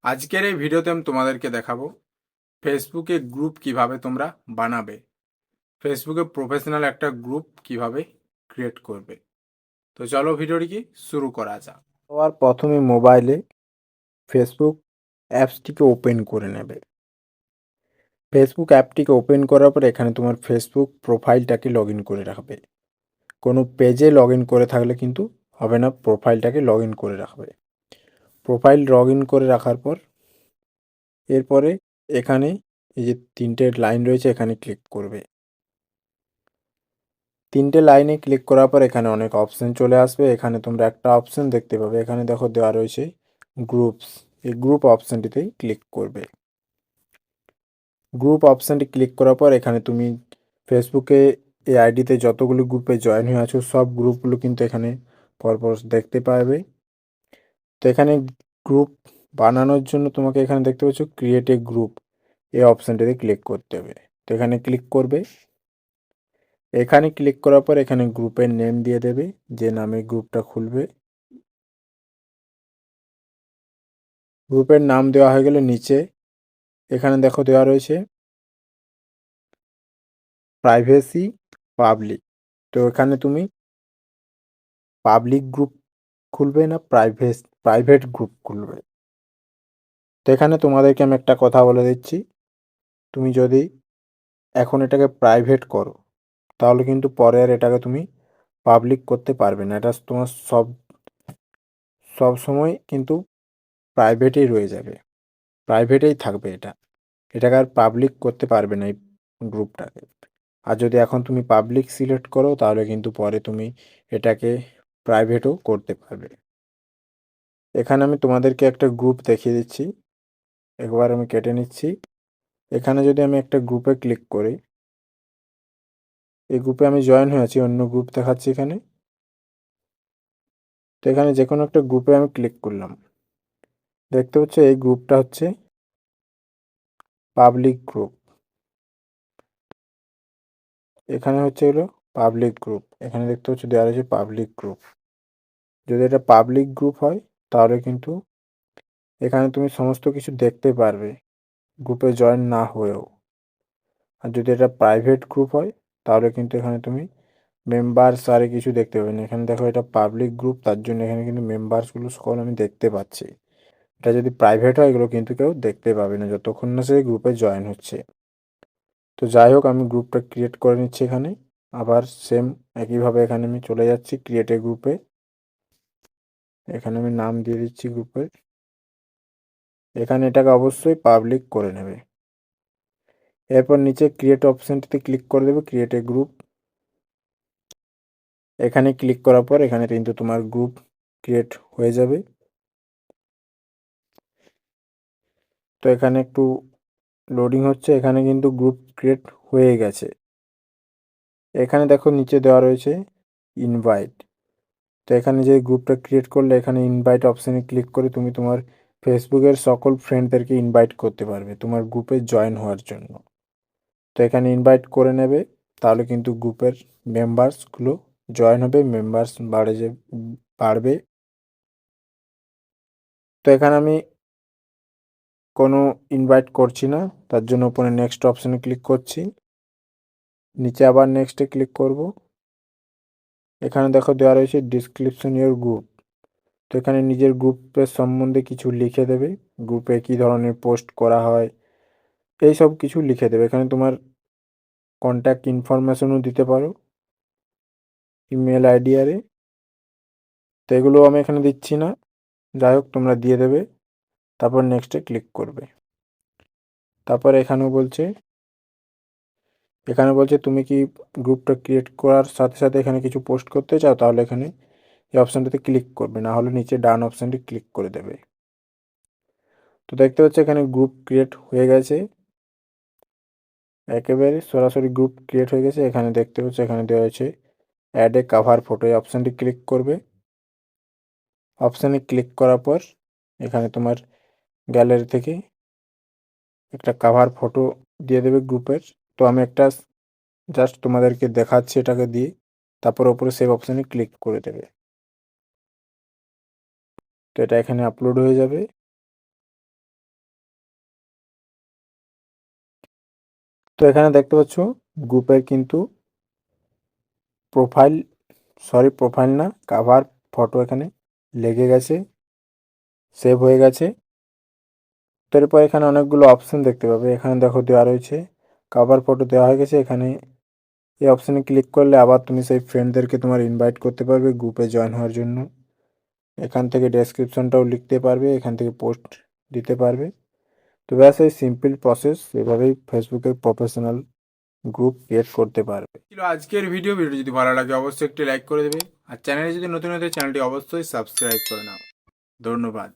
আজকের এই ভিডিওতে আমি তোমাদেরকে দেখাবো ফেসবুকে গ্রুপ কিভাবে তোমরা বানাবে। ফেসবুকে প্রফেশনাল একটা গ্রুপ কিভাবে ক্রিয়েট করবে। তো চলো ভিডিওটি কি শুরু করা যাক। সবার প্রথমে মোবাইলে ফেসবুক অ্যাপসটিকে ওপেন করে নেবে। ফেসবুক অ্যাপটিকে ওপেন করার পর এখানে তোমার ফেসবুক প্রোফাইলটাকে লগ ইন করে রাখবে। কোনো পেজে লগ ইন করে থাকলে কিন্তু হবে না, প্রোফাইলটাকে লগ ইন করে রাখবে। প্রোফাইল লগ ইন করে রাখার পর এরপরে এখানে এই যে তিনটে লাইন রয়েছে এখানে ক্লিক করবে। তিনটে লাইনে ক্লিক করার পর এখানে অনেক অপশন চলে আসবে। এখানে তোমরা একটা অপশন দেখতে পাবে, এখানে দেখো দেওয়া রয়েছে গ্রুপস। এই গ্রুপ অপশনটিতেই ক্লিক করবে। গ্রুপ অপশানটি ক্লিক করার পর এখানে তুমি ফেসবুকে এই আইডিতে যতগুলো গ্রুপে জয়েন হয়ে আছো সব গ্রুপগুলো কিন্তু এখানে পরপর দেখতে পাবে। তো এখানে গ্রুপ বানানোর জন্য তোমাকে এখানে দেখতে পাচ্ছ ক্রিয়েট এ গ্রুপ, এই অপশানটিতে ক্লিক করতে হবে। তো এখানে ক্লিক করবে। এখানে ক্লিক করার পর এখানে গ্রুপের নেম দিয়ে দেবে, যে নামে গ্রুপটা খুলবে। গ্রুপের নাম দেওয়া হয়ে গেলে নিচে এখানে দেখো দেওয়া রয়েছে প্রাইভেসি পাবলিক। তো এখানে তুমি পাবলিক গ্রুপ খুলবে না প্রাইভেট গ্রুপ খুলবে। তো এখানে তোমাদেরকে আমি একটা কথা বলে দিচ্ছি, তুমি যদি এখন এটাকে প্রাইভেট করো তাহলে কিন্তু পরে আর এটাকে তুমি পাবলিক করতে পারবে না। এটা তোমার সব সময় কিন্তু প্রাইভেটেই রয়ে যাবে, প্রাইভেটেই থাকবে এটা। এটাকে আর পাবলিক করতে পারবে না এই গ্রুপটাকে। আর যদি এখন তুমি পাবলিক সিলেক্ট করো তাহলে কিন্তু পরে তুমি এটাকে প্রাইভেটও করতে পারবে। এখানে আমি তোমাদেরকে একটা গ্রুপ দেখিয়ে দিচ্ছি, একবার আমি কেটে নিচ্ছি। এখানে যদি আমি একটা গ্রুপে ক্লিক করি, এই গ্রুপে আমি জয়েন হয়েছি, অন্য গ্রুপ দেখাচ্ছি এখানে। তো এখানে যে কোনো একটা গ্রুপে আমি ক্লিক করলাম, দেখতে হচ্ছে এই গ্রুপটা হচ্ছে পাবলিক গ্রুপ। এখানে হচ্ছে হলো পাবলিক গ্রুপ, এখানে দেখতে হচ্ছে দেওয়া রয়েছে পাবলিক গ্রুপ। যদি এটা পাবলিক গ্রুপ হয় তাহলে কিন্তু এখানে তুমি সমস্ত কিছু দেখতে পারবে গ্রুপে জয়েন না হয়েও। আর যদি এটা প্রাইভেট গ্রুপ হয় তাহলে কিন্তু এখানে তুমি মেম্বার্স আর কিছু দেখতে পাবে না। এখানে দেখো এটা পাবলিক গ্রুপ, তার জন্য এখানে কিন্তু মেম্বার্সগুলো সকল আমি দেখতে পাচ্ছি। এটা যদি প্রাইভেট হয় এগুলো কিন্তু কেউ দেখতে পাবে না যতক্ষণ না সে গ্রুপে জয়েন হচ্ছে। তো যাই হোক, আমি গ্রুপটা ক্রিয়েট করে নিচ্ছি এখানে। আবার সেম একইভাবে এখানে আমি চলে যাচ্ছি ক্রিয়েট এ গ্রুপে। এখানে আমি নাম দিয়ে দিচ্ছি গ্রুপের। এখানে এটাকে অবশ্যই পাবলিক করে নেবে। এরপর নিচে ক্রিয়েট অপশনটিতে ক্লিক করে দেবে, ক্রিয়েট এ গ্রুপ। এখানে ক্লিক করার পর এখানে কিন্তু তোমার গ্রুপ ক্রিয়েট হয়ে যাবে। তো এখানে একটু লোডিং হচ্ছে, এখানে কিন্তু গ্রুপ ক্রিয়েট হয়ে গেছে। এখানে দেখো নিচে দেওয়া রয়েছে ইনভাইট। তো এখানে যে গ্রুপটা ক্রিয়েট করলে এখানে ইনভাইট অপশানে ক্লিক করে তুমি তোমার ফেসবুকের সকল ফ্রেন্ডদেরকে ইনভাইট করতে পারবে তোমার গ্রুপে জয়েন হওয়ার জন্য। তো এখানে ইনভাইট করে নেবে, তাহলে কিন্তু গ্রুপের মেম্বার্সগুলো জয়েন হবে, মেম্বার্স বাড়বে। তো এখানে আমি কোনো ইনভাইট করছি না, তার জন্য উপরে নেক্সট অপশানে ক্লিক করছি। নিচে আবার নেক্সটে ক্লিক করব। এখানে দেখো দেওয়া রয়েছে ডিসক্রিপশন ইওর গ্রুপ। তো এখানে নিজের গ্রুপের সম্বন্ধে কিছু লিখে দেবে, গ্রুপে কী ধরনের পোস্ট করা হয় এই সব কিছু লিখে দেবে। এখানে তোমার কন্ট্যাক্ট ইনফরমেশনও দিতে পারো, ইমেল আইডি আরে। তো এগুলো আমি এখানে দিচ্ছি না, যাই হোক তোমরা দিয়ে দেবে। তারপর নেক্সটে ক্লিক করবে। তারপর এখানে বলছে তুমি কি গ্রুপটা ক্রিয়েট করার সাথে সাথে এখানে কিছু পোস্ট করতে চাও, তাহলে এখানে এই অপশানটাতে ক্লিক করবে, না হলে নিচে ডান অপশানটি ক্লিক করে দেবে। তো দেখতে পাচ্ছ এখানে গ্রুপ ক্রিয়েট হয়ে গেছে, একেবারে সরাসরি গ্রুপ ক্রিয়েট হয়ে গেছে। এখানে দেখতে পাচ্ছ এখানে দেওয়া হয়েছে অ্যাড এ কাভার ফটো, এই অপশানটি ক্লিক করবে। অপশানে ক্লিক করার পর এখানে তোমার গ্যালারি থেকে একটা কাভার ফটো দিয়ে দেবে গ্রুপের। তো আমি একটা জাস্ট তোমাদেরকে দেখাচ্ছি এটাকে দিয়ে। তারপর ওপরে সেভ অপশানে ক্লিক করে দেবে। তো এটা এখানে আপলোড হয়ে যাবে। তো এখানে দেখতে পাচ্ছ গ্রুপের কিন্তু প্রোফাইল না, কাভার ফটো এখানে লেগে গেছে, সেভ হয়ে গেছে। তারপর এখানে অনেকগুলো অপশন দেখতে পাবে। এখানে দেখো দেওয়া রয়েছে কাভার ফটো দেওয়া হয়ে গেছে। এখানে এই অপশানে ক্লিক করলে আবার তুমি সেই ফ্রেন্ডদেরকে তোমার ইনভাইট করতে পারবে গ্রুপে জয়েন হওয়ার জন্য। এখান থেকে ডেসক্রিপশনটাও লিখতে পারবে, এখান থেকে পোস্ট দিতে পারবে। তো ব্যাস এই সিম্পল প্রসেস, এভাবেই ফেসবুকের প্রফেশনাল গ্রুপ ক্রিয়েট করতে পারবে। ছিল আজকের ভিডিওটি যদি ভালো লাগে অবশ্যই একটি লাইক করে দেবে, আর চ্যানেলে যদি নতুন হতে চ্যানেলটি অবশ্যই সাবস্ক্রাইব করে নাও। ধন্যবাদ।